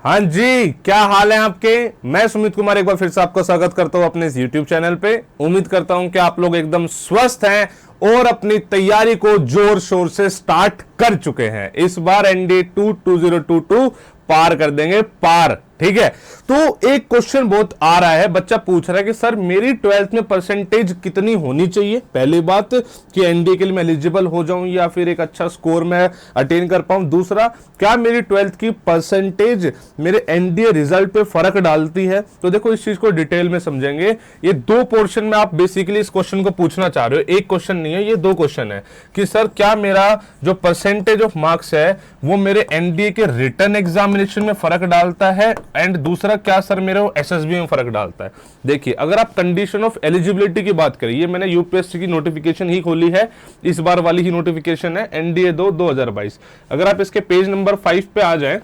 हाँ जी, क्या हाल है आपके। मैं सुमित कुमार एक बार फिर से आपका स्वागत करता हूं अपने इस YouTube चैनल पे। उम्मीद करता हूं कि आप लोग एकदम स्वस्थ हैं और अपनी तैयारी को जोर शोर से स्टार्ट कर चुके हैं। इस बार एनडीए 2022 पार कर देंगे, पार। ठीक है, तो एक क्वेश्चन बहुत आ रहा है, बच्चा पूछ रहा है कि सर मेरी 12th में परसेंटेज कितनी होनी चाहिए। पहली बात कि एनडीए के लिए मैं एलिजिबल हो जाऊं या फिर एक अच्छा स्कोर मैं अटेन कर पाऊं। दूसरा, क्या मेरी 12th की परसेंटेज मेरे एनडीए रिजल्ट पे फर्क डालती है। तो देखो, इस चीज को डिटेल में समझेंगे। ये दो पोर्शन में आप बेसिकली इस क्वेश्चन को पूछना चाह रहे हो। एक क्वेश्चन नहीं है, ये दो क्वेश्चन है कि सर क्या मेरा जो परसेंटेज ऑफ मार्क्स है वो मेरे एनडीए के रिटन एग्जामिनेशन में फर्क डालता है, एंड दूसरा क्या सर मेरे एसएसबी में फर्क डालता है। देखिए, अगर आप कंडीशन ऑफ एलिजिबिलिटी की बात करिए, मैंने यूपीएससी की नोटिफिकेशन ही खोली है, इस बार वाली ही नोटिफिकेशन है, एनडीए 2022। अगर आप इसके पेज नंबर 5 पे आ जाएं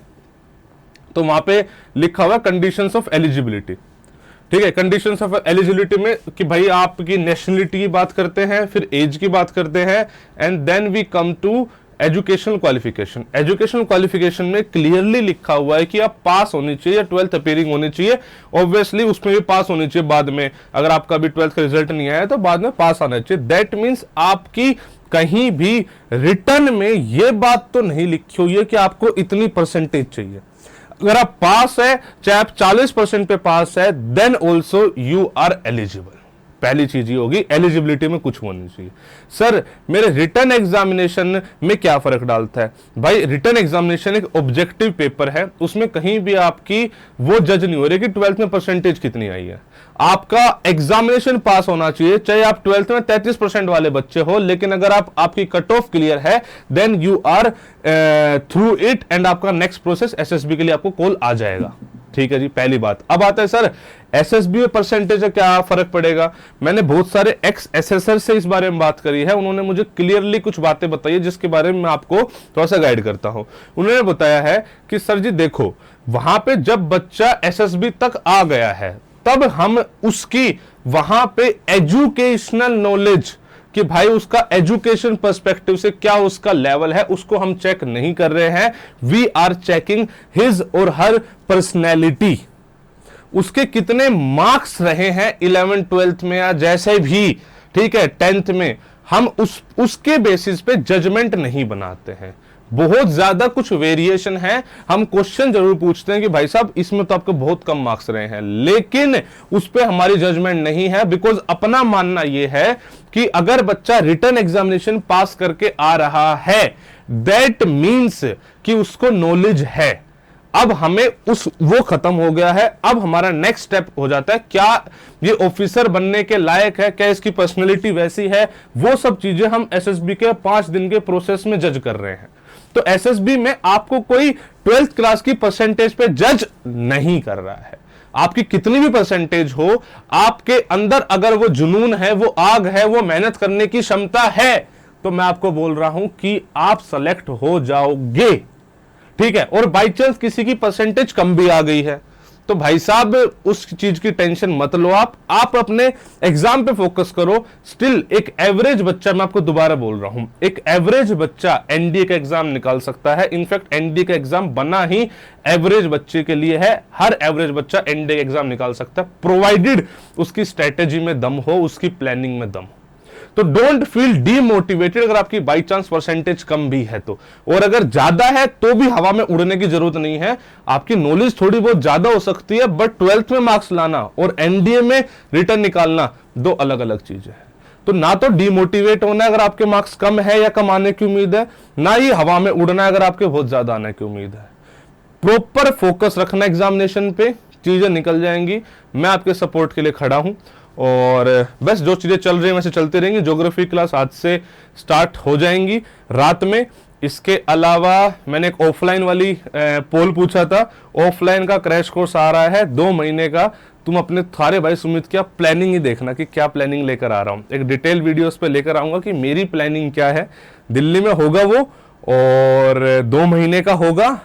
तो वहां पे लिखा हुआ कंडीशंस ऑफ एलिजिबिलिटी। ठीक है, कंडीशंस ऑफ एलिजिबिलिटी में कि भाई आपकी नेशनलिटी की बात करते हैं, फिर एज की बात करते हैं, and then we come to educational qualification. Educational qualification में क्लियरली लिखा हुआ है कि आप पास होनी चाहिए, 12th अपीयरिंग होनी चाहिए। ऑब्वियसली उसमें भी पास होनी चाहिए। बाद में अगर आपका भी 12th का रिजल्ट नहीं आया तो बाद में पास आना चाहिए। दैट मीन्स आपकी कहीं भी रिटर्न में यह बात तो नहीं लिखी हुई है कि आपको इतनी परसेंटेज चाहिए। अगर आप पास है, चाहे आप 40% पे पास है, then also you are eligible. पहली चीज ये होगी, एलिजिबिलिटी में कुछ होनी चाहिए। सर मेरे रिटन एग्जामिनेशन में क्या फर्क डालता है। भाई रिटन एग्जामिनेशन एक ऑब्जेक्टिव पेपर है, उसमें कहीं भी आपकी वो जज नहीं हो रही कि 12th में परसेंटेज कितनी आई है। आपका एग्जामिनेशन पास होना चाहिए, चाहे आप 12th में 33% वाले बच्चे हो, लेकिन अगर आपकी कट ऑफ क्लियर है then you are through it, and आपका नेक्स्ट प्रोसेस एसएसबी के लिए आपको कॉल आ जाएगा। ठीक है जी, पहली बात। अब आता है सर एसएसबी में परसेंटेज का क्या फर्क पड़ेगा। मैंने बहुत सारे एक्स एसएसर से इस बारे में बात करी है, उन्होंने मुझे क्लियरली कुछ बातें बताई है जिसके बारे में मैं आपको थोड़ा सा गाइड करता हूं। उन्होंने बताया है कि सर जी देखो, वहां पे जब बच्चा एसएसबी तक आ गया है तब हम उसकी वहां पे एजुकेशनल नॉलेज कि भाई उसका एजुकेशन पर्सपेक्टिव से क्या उसका लेवल है, उसको हम चेक नहीं कर रहे हैं। वी आर चेकिंग हिज और हर पर्सनैलिटी। उसके कितने मार्क्स रहे हैं 11th 12th में या जैसे भी, ठीक है, 10th में, हम उसके बेसिस पे जजमेंट नहीं बनाते हैं। बहुत ज्यादा कुछ वेरिएशन है। हम क्वेश्चन जरूर पूछते हैं कि भाई साहब इसमें तो आपको बहुत कम मार्क्स रहे हैं, लेकिन उस पर हमारी जजमेंट नहीं है। बिकॉज अपना मानना यह है कि अगर बच्चा रिटन एग्जामिनेशन पास करके आ रहा है दैट मीन्स कि उसको नॉलेज है। अब हमें वो खत्म हो गया है। अब हमारा नेक्स्ट स्टेप हो जाता है, क्या ये ऑफिसर बनने के लायक है, क्या इसकी पर्सनैलिटी वैसी है। वो सब चीजें हम एसएसबी के 5 दिन के प्रोसेस में जज कर रहे हैं। तो एसएसबी में आपको कोई 12th क्लास की परसेंटेज पे जज नहीं कर रहा है। आपकी कितनी भी परसेंटेज हो, आपके अंदर अगर वो जुनून है, वो आग है, वो मेहनत करने की क्षमता है, तो मैं आपको बोल रहा हूं कि आप सेलेक्ट हो जाओगे। ठीक है, और बाई चांस किसी की परसेंटेज कम भी आ गई है तो भाई साहब उस चीज की टेंशन मत लो। आप अपने एग्जाम पे फोकस करो। स्टिल एक एवरेज बच्चा, मैं आपको दोबारा बोल रहा हूं, एक एवरेज बच्चा एनडीए का एग्जाम निकाल सकता है। इनफैक्ट एनडीए का एग्जाम बना ही एवरेज बच्चे के लिए है। हर एवरेज बच्चा एनडीए एग्जाम निकाल सकता है, प्रोवाइडेड उसकी स्ट्रेटेजी में दम हो, उसकी प्लानिंग में दम हो। तो डोंट फील डीमोटिवेटेड अगर आपकी बाई चांस परसेंटेज कम भी है तो, और अगर ज्यादा है तो भी हवा में उड़ने की जरूरत नहीं है। आपकी नॉलेज थोड़ी बहुत ज्यादा हो सकती है, बट 12th में मार्क्स लाना और एनडीए में रिटर्न निकालना दो अलग अलग चीजें हैं। तो ना तो डीमोटिवेट होना है अगर आपके मार्क्स कम है या कम आने की उम्मीद है, ना ही हवा में उड़ना है अगर आपके बहुत ज्यादा आने की उम्मीद है। प्रॉपर फोकस रखना एग्जामिनेशन पे, चीजें निकल जाएंगी। मैं आपके सपोर्ट के लिए खड़ा हूं और बस जो चीजें चल रही हैं वैसे चलती रहेंगी। ज्योग्राफी क्लास आज से स्टार्ट हो जाएंगी रात में। इसके अलावा मैंने एक ऑफलाइन वाली पोल पूछा था, ऑफलाइन का क्रैश कोर्स आ रहा है 2 महीने का। तुम अपने सारे भाई सुमित क्या प्लानिंग ही देखना कि क्या प्लानिंग लेकर आ रहा हूं। एक डिटेल वीडियो उस पर लेकर आऊंगा कि मेरी प्लानिंग क्या है। दिल्ली में होगा वो, और 2 महीने का होगा,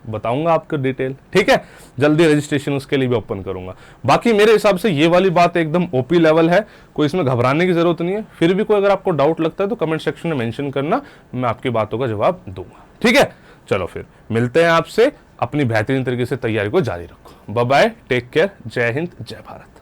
बताऊंगा आपको डिटेल। ठीक है, जल्दी रजिस्ट्रेशन उसके लिए भी ओपन करूंगा। बाकी मेरे हिसाब से ये वाली बात एकदम ओपी लेवल है, कोई इसमें घबराने की जरूरत नहीं है। फिर भी कोई अगर आपको डाउट लगता है तो कमेंट सेक्शन में मेंशन करना, मैं आपकी बातों का जवाब दूंगा। ठीक है, चलो फिर मिलते हैं आपसे अपनी बेहतरीन तरीके से तैयारी को जारी रखो। बाय बाय, टेक केयर, जय हिंद, जय भारत।